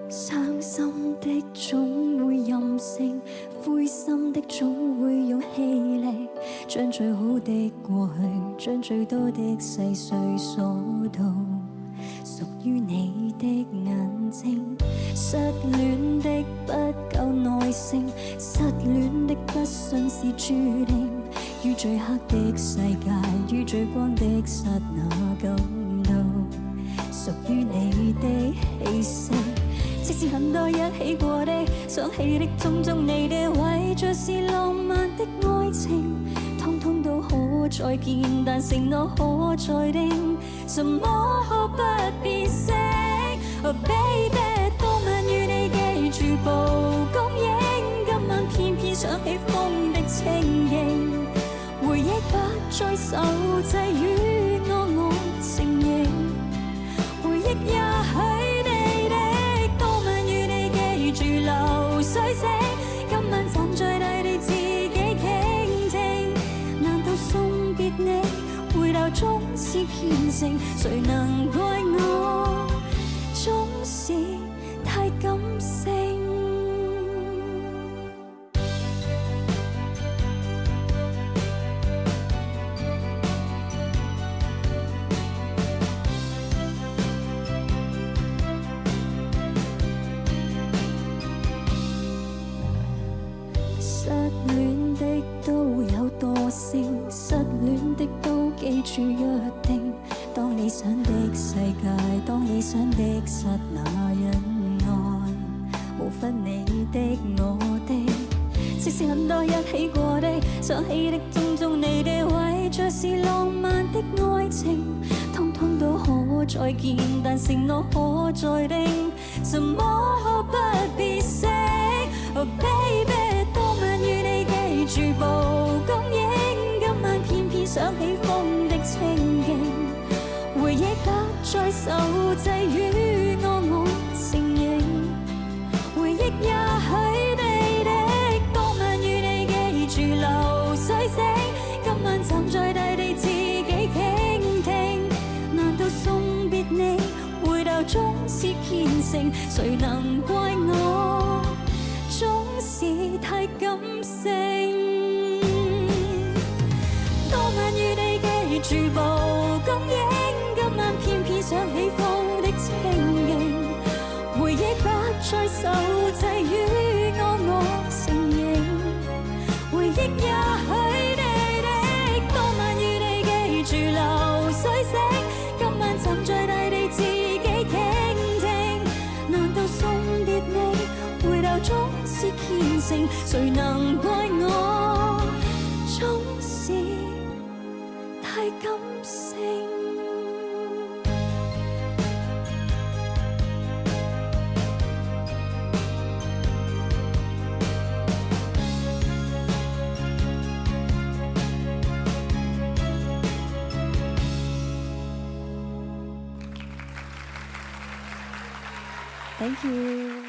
傷心的總會任性，灰心的總會用氣力，將最好的過去，將最多的細碎鎖到屬於你的眼睛。失戀的不夠耐性，失戀的不信是注定，於最黑的世界，於最光的剎那感到屬於你的氣息。即使很多一起過的，想起的種種你的，為着是浪漫的愛情，通通都可再見，但承諾可再定，什麼可不必識。Oh baby， 當晚與你記住蒲公英，今晚偏偏想起風的情形，回憶不再受制於我承認，回憶也許住流水聲，今晚站在大地自己傾聽，難道送別你回頭終是虔誠，誰能怪我總是太感性。失戀的都有惰性，失戀的都記住約定，當理想的世界，當理想的剎那恩愛，無分你的我的，即使很多一起過的，想起的種種你的，為着是浪漫的愛情，通通都可再見，但承諾可再定，什麼可不必識。Oh baby， 當晚與你記住蒲公英，今晚偏偏想起風的情景，回憶不再受制於我承認，回憶也許你的，當晚與你記住流水聲，今晚站在大地自己傾聽，難道送別你回頭終是虔誠，誰能怪我總是太感性。當晚與你記住蒲公英，今晚偏偏想起風的情形，回憶不再受制於我承認，回憶也許你的，當晚與你記住流水聲，今晚站在大地自己傾聽，難道送別你回頭終是虔誠，誰能怪我總是太感性。Thank you。